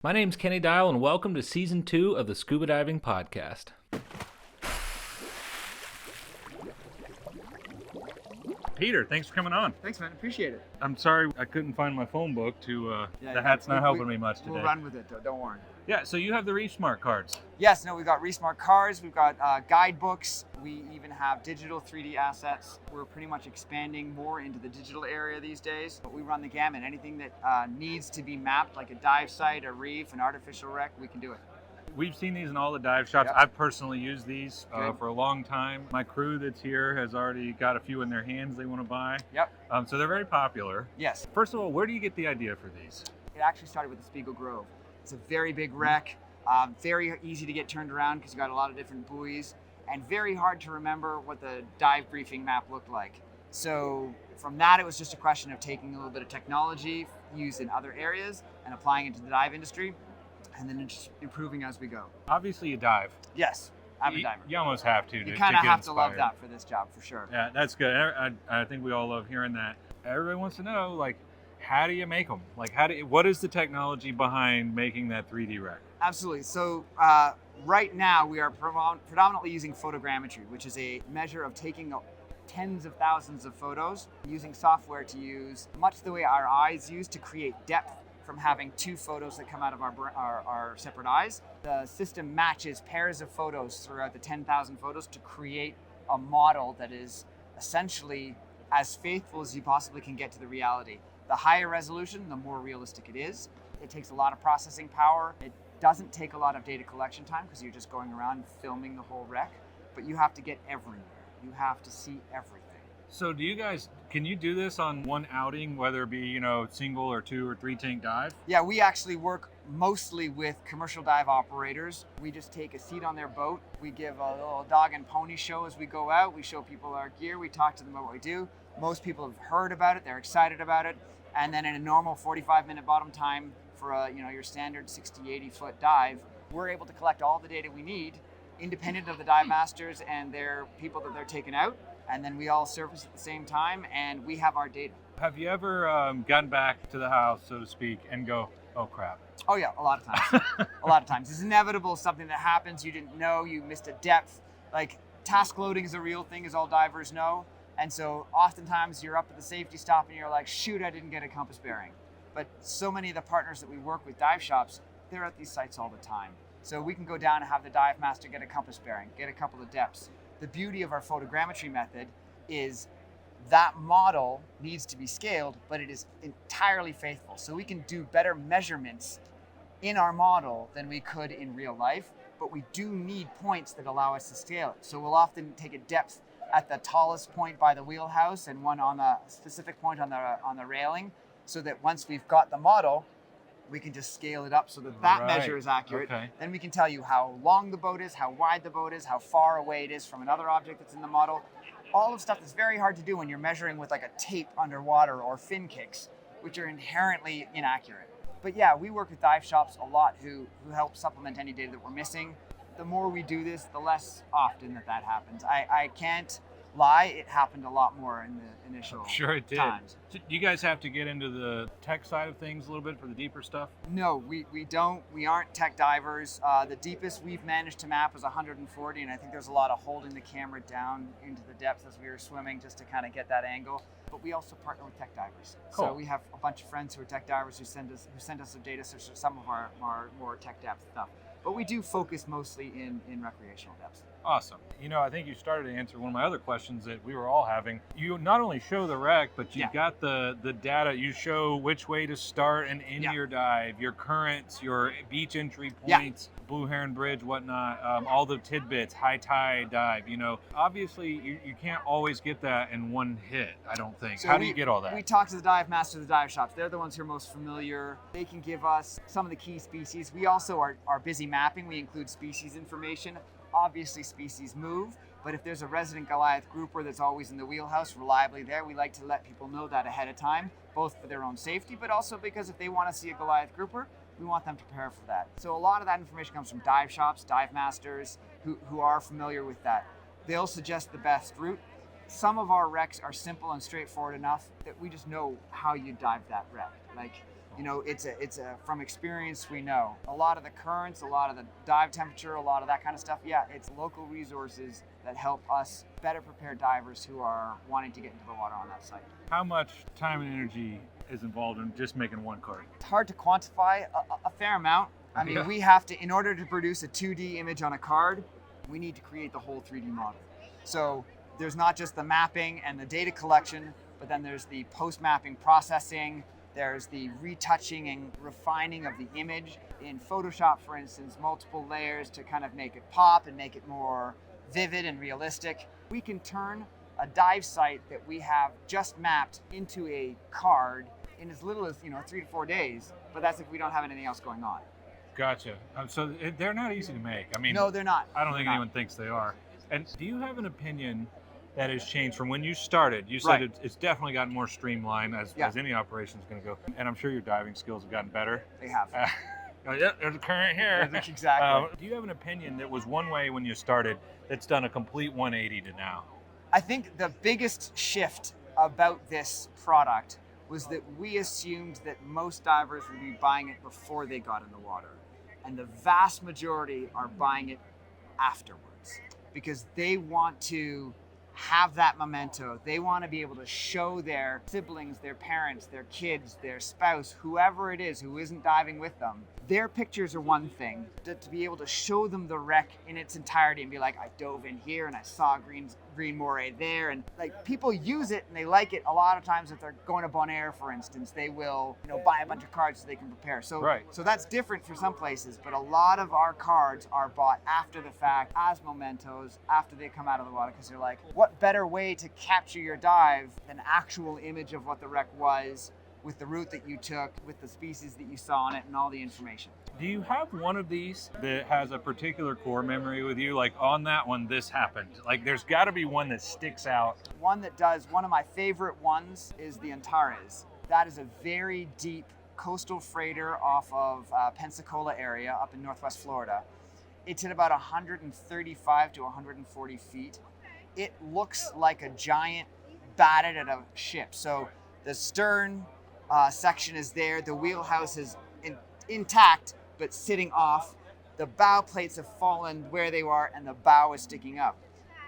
My name's Kenny Dial, and welcome to Season 2 of the Scuba Diving Podcast. Peter, thanks for coming on. Thanks, man. Appreciate it. I'm sorry I couldn't find my phone book the hat's not helping me much today. We'll run with it, though. Don't worry. Yeah, so you have the Reef Smart cards. Yes, we've got Reef Smart cards. We've got guidebooks. We even have digital 3D assets. We're pretty much expanding more into the digital area these days. But we run the gamut. Anything that needs to be mapped, like a dive site, a reef, an artificial wreck, we can do it. We've seen these in all the dive shops. Yep. I've personally used these for a long time. My crew that's here has already got a few in their hands they want to buy. Yep. So they're very popular. Yes. First of all, where do you get the idea for these? It actually started with the Spiegel Grove. It's a very big wreck, very easy to get turned around because you've got a lot of different buoys, and very hard to remember what the dive briefing map looked like. So from that, it was just a question of taking a little bit of technology used in other areas and applying it to the dive industry, and then just improving as we go. Obviously, you dive. Yes, I'm a diver. You almost have to. You kind of have to love that for this job, for sure. Yeah, that's good. I think we all love hearing that. Everybody wants to know, like, how do you make them? Like, what is the technology behind making that 3D wreck? Absolutely. So right now we are predominantly using photogrammetry, which is a measure of taking tens of thousands of photos, using software to use much the way our eyes use to create depth from having two photos that come out of our separate eyes. The system matches pairs of photos throughout the 10,000 photos to create a model that is essentially as faithful as you possibly can get to the reality. The higher resolution, the more realistic it is. It takes a lot of processing power. It doesn't take a lot of data collection time because you're just going around filming the whole wreck, but you have to get everywhere. You have to see everything. So can you do this on one outing, whether it be, single or 2 or 3 tank dive? Yeah, we actually work mostly with commercial dive operators. We just take a seat on their boat. We give a little dog and pony show as we go out. We show people our gear. We talk to them about what we do. Most people have heard about it. They're excited about it. And then in a normal 45-minute bottom time for your standard 60, 80 foot dive, we're able to collect all the data we need, independent of the Divemasters and their people that they're taking out. And then we all surface at the same time, and we have our data. Have you ever gotten back to the house, so to speak, and go, oh crap? Oh yeah, a lot of times. A lot of times. It's inevitable, something that happens, you didn't know, you missed a depth. Like, task loading is a real thing, as all divers know. And so oftentimes you're up at the safety stop and you're like, shoot, I didn't get a compass bearing. But so many of the partners that we work with, dive shops, they're at these sites all the time. So we can go down and have the dive master get a compass bearing, get a couple of depths. The beauty of our photogrammetry method is that model needs to be scaled, but it is entirely faithful. So we can do better measurements in our model than we could in real life, but we do need points that allow us to scale it. So we'll often take a depth at the tallest point by the wheelhouse and one on a specific point on the railing, so that once we've got the model, we can just scale it up so that that measure is accurate. Okay. Then we can tell you how long the boat is, how wide the boat is, how far away it is from another object that's in the model. All of stuff that's very hard to do when you're measuring with like a tape underwater or fin kicks, which are inherently inaccurate. But yeah, we work with dive shops a lot who help supplement any data that we're missing. The more we do this, the less often that happens. I can't lie, it happened a lot more in the initial Sure it did. times. Do you guys have to get into the tech side of things a little bit for the deeper stuff? No, we don't. We aren't tech divers. The deepest we've managed to map is 140, and I think there's a lot of holding the camera down into the depths as we were swimming just to kind of get that angle. But we also partner with tech divers. Cool. So we have a bunch of friends who are tech divers who send us some data, so some of our more tech depth stuff. But we do focus mostly in recreational depths. Awesome. I think you started to answer one of my other questions that we were all having. You not only show the wreck, but you've got the data. You show which way to start and end your dive, your currents, your beach entry points, Blue Heron Bridge, whatnot, all the tidbits, high tide dive. Obviously you can't always get that in one hit, I don't think. So how do you get all that? We talk to the dive masters of the dive shops. They're the ones who are most familiar. They can give us some of the key species. We also are busy mapping. We include species information. Obviously species move, but if there's a resident Goliath grouper that's always in the wheelhouse reliably there, we like to let people know that ahead of time, both for their own safety, but also because if they want to see a Goliath grouper, we want them to prepare for that. So a lot of that information comes from dive shops, dive masters who are familiar with that. They'll suggest the best route. Some of our wrecks are simple and straightforward enough that we just know how you dive that wreck. Like You know, it's from experience we know. A lot of the currents, a lot of the dive temperature, a lot of that kind of stuff, yeah, it's local resources that help us better prepare divers who are wanting to get into the water on that site. How much time and energy is involved in just making one card? It's hard to quantify, a fair amount. I mean, we have to, in order to produce a 2D image on a card, we need to create the whole 3D model. So there's not just the mapping and the data collection, but then there's the post-mapping processing, there's the retouching and refining of the image. In Photoshop, for instance, multiple layers to kind of make it pop and make it more vivid and realistic. We can turn a dive site that we have just mapped into a card in as little as 3 to 4 days, but that's if we don't have anything else going on. Gotcha. So they're not easy to make. I mean, no, they're not. I don't think anyone thinks they are. And do you have an opinion that has changed from when you started? You said it's definitely gotten more streamlined as any operation is going to go. And I'm sure your diving skills have gotten better. They have. Yeah, there's a current here. Exactly. Do you have an opinion that was one way when you started that's done a complete 180 to now? I think the biggest shift about this product was that we assumed that most divers would be buying it before they got in the water. And the vast majority are buying it afterwards because they want to have that memento. They want to be able to show their siblings, their parents, their kids, their spouse, whoever it is who isn't diving with them. Their pictures are one thing, to be able to show them the wreck in its entirety and be like, I dove in here and I saw green moray there. And like, people use it and they like it. A lot of times if they're going to Bonaire, for instance, they will buy a bunch of cards so they can prepare. So that's different for some places, but a lot of our cards are bought after the fact as mementos after they come out of the water, because they're like, what better way to capture your dive than actual image of what the wreck was, with the route that you took, with the species that you saw on it, and all the information. Do you have one of these that has a particular core memory with you? Like, on that one, this happened. Like, there's got to be one that sticks out. One that does. One of my favorite ones is the Antares. That is a very deep coastal freighter off of Pensacola area up in Northwest Florida. It's at about 135 to 140 feet. It looks like a giant batted at a ship. So the stern section is there. The wheelhouse is intact, but sitting off. The bow plates have fallen where they were, and the bow is sticking up.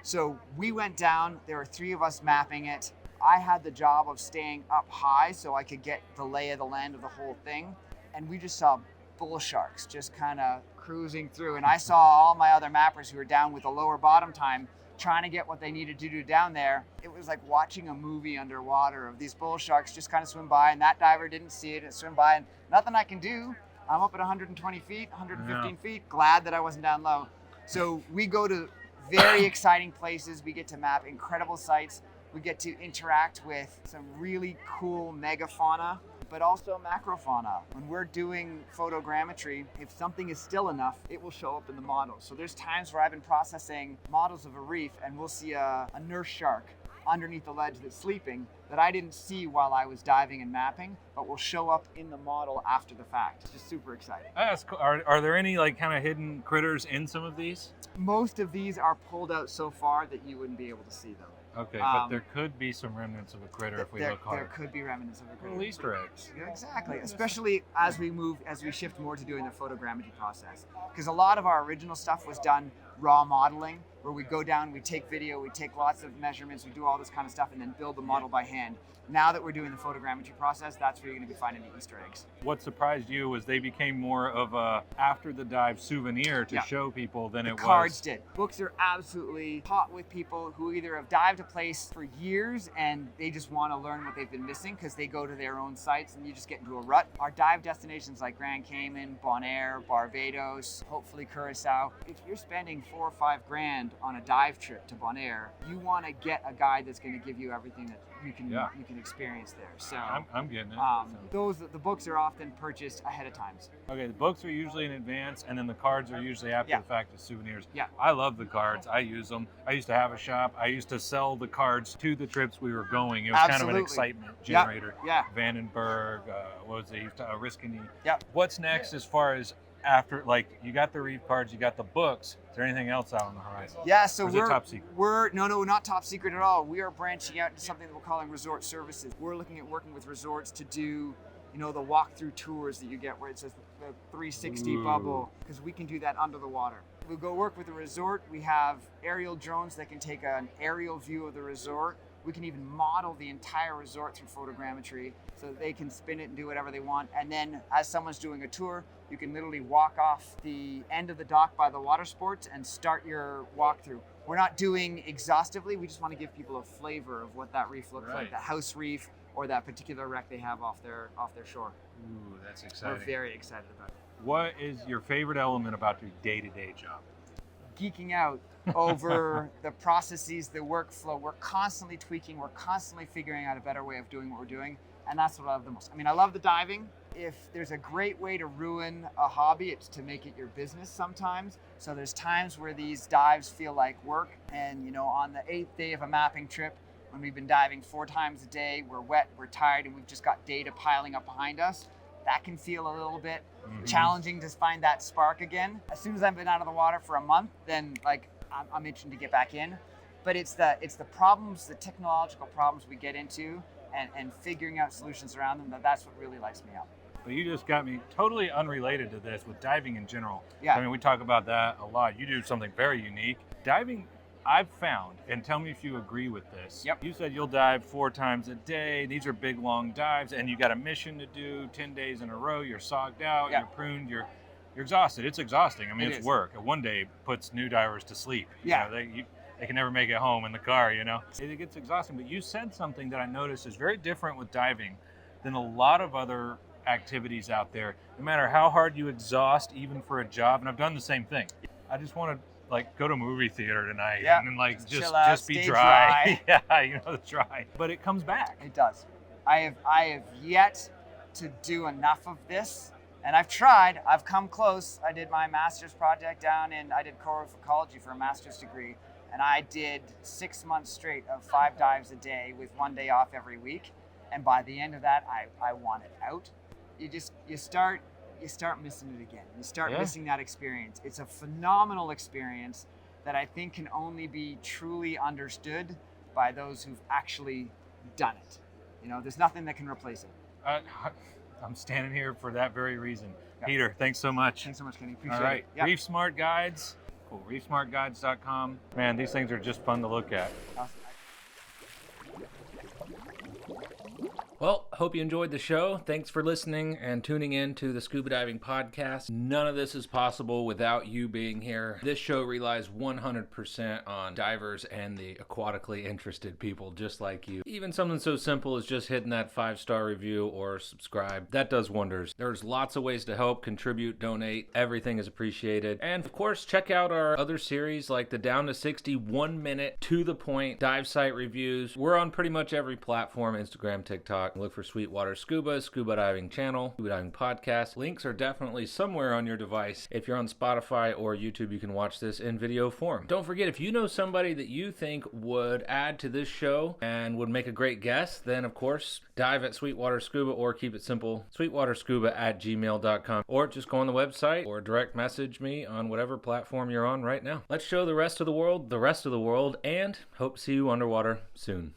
So we went down. There were 3 of us mapping it. I had the job of staying up high so I could get the lay of the land of the whole thing. And we just saw bull sharks just kind of cruising through. And I saw all my other mappers who were down with a lower bottom time trying to get what they needed to do down there. It was like watching a movie underwater of these bull sharks just kind of swim by, and that diver didn't see it and swim by, and nothing I can do. I'm up at 120 feet, 115 feet, glad that I wasn't down low. So we go to very exciting places. We get to map incredible sites. We get to interact with some really cool megafauna, but also macrofauna. When we're doing photogrammetry, if something is still enough, it will show up in the model. So there's times where I've been processing models of a reef and we'll see a nurse shark underneath the ledge that's sleeping that I didn't see while I was diving and mapping, but will show up in the model after the fact. It's just super exciting. That's cool. Are there any like kind of hidden critters in some of these? Most of these are pulled out so far that you wouldn't be able to see them. Okay, but there could be some remnants of a critter if we look hard. There could be remnants of a critter. Little Easter eggs. Yeah, exactly, especially as we shift more to doing the photogrammetry process. Because a lot of our original stuff was done raw modeling, where we go down, we take video, we take lots of measurements, we do all this kind of stuff, and then build the model by hand. Now that we're doing the photogrammetry process, that's where you're going to be finding the Easter eggs. What surprised you was they became more of a after the dive souvenir to show people than it was. The cards did. Books are absolutely hot with people who either have dived a place for years and they just want to learn what they've been missing because they go to their own sites and you just get into a rut. Our dive destinations like Grand Cayman, Bonaire, Barbados, hopefully Curacao. If you're spending $4 or $5 grand on a dive trip to Bonaire, you want to get a guide that's going to give you everything that you can experience there. So I'm getting it. The books are often purchased ahead of time. Okay, the books are usually in advance, and then the cards are usually after the fact as souvenirs. Yeah. I love the cards. I use them. I used to have a shop. I used to sell the cards to the trips we were going. It was kind of an excitement generator. Yeah. Vandenberg, what was it? Riscony. Yeah. What's next as far as after, like, you got the reef cards, you got the books. Is there anything else out on the horizon? Yeah, so we're top secret. We're not top secret at all. We are branching out into something that we're calling resort services. We're looking at working with resorts to do you know, the walkthrough tours that you get where it says the 360 bubble, because we can do that under the water. We go work with a resort. We have aerial drones that can take an aerial view of the resort. We can even model the entire resort through photogrammetry so that they can spin it and do whatever they want. And then as someone's doing a tour, you can literally walk off the end of the dock by the water sports and start your walkthrough. We're not doing exhaustively. We just want to give people a flavor of what that reef looks like, the house reef or that particular wreck they have off their shore. Ooh, that's exciting. We're very excited about it. What is your favorite element about your day-to-day job? Geeking out over the processes, the workflow. We're constantly tweaking. We're constantly figuring out a better way of doing what we're doing. And that's what I love the most. I mean, I love the diving. If there's a great way to ruin a hobby, it's to make it your business sometimes. So there's times where these dives feel like work. And, you know, on the 8th day of a mapping trip, when we've been diving 4 times a day, we're wet, we're tired, and we've just got data piling up behind us, that can feel a little bit challenging to find that spark again. As soon as I've been out of the water for a month, then like I'm itching to get back in. But it's the problems, the technological problems we get into and figuring out solutions around them, that's what really lights me up. But you just got me totally unrelated to this with diving in general. Yeah. I mean, we talk about that a lot. You do something very unique. Diving, I've found, and tell me if you agree with this. Yep. You said you'll dive 4 times a day. These are big, long dives, and you got a mission to do 10 days in a row. You're sogged out, you're pruned, you're exhausted. It's exhausting. I mean, it's work. One day puts new divers to sleep. Yeah. You know, they can never make it home in the car, you know. It gets exhausting. But you said something that I noticed is very different with diving than a lot of other activities out there. No matter how hard you exhaust, even for a job, and I've done the same thing. I just want to like go to a movie theater tonight and then like just be dry. Yeah, you know, the dry. But it comes back. It does. I have yet to do enough of this, and I've tried. I've come close. I did my master's project I did coral ecology for a master's degree, and I did 6 months straight of 5 dives a day with 1 day off every week. And by the end of that, I wanted out. You start missing it again. You start missing that experience. It's a phenomenal experience that I think can only be truly understood by those who've actually done it. You know, there's nothing that can replace it. I'm standing here for that very reason. Yeah. Peter, thanks so much. Thanks so much, Kenny. Appreciate it. All right, Yep. Reef Smart Guides. Cool. ReefSmartGuides.com. Man, these things are just fun to look at. Awesome. Well, hope you enjoyed the show. Thanks for listening and tuning in to the Scuba Diving Podcast. None of this is possible without you being here. This show relies 100% on divers and the aquatically interested people just like you. Even something so simple as just hitting that 5-star review or subscribe, that does wonders. There's lots of ways to help, contribute, donate. Everything is appreciated. And of course, check out our other series like the Down to 60 1-minute to the point dive site reviews. We're on pretty much every platform, Instagram, TikTok. Look for Sweetwater Scuba, Scuba Diving Channel, Scuba Diving Podcast. Links are definitely somewhere on your device. If you're on Spotify or YouTube, you can watch this in video form. Don't forget, if you know somebody that you think would add to this show and would make a great guest, then of course, dive at Sweetwater Scuba or keep it simple, sweetwaterscuba@gmail.com, or just go on the website or direct message me on whatever platform you're on right now. Let's show the rest of the world, and hope to see you underwater soon.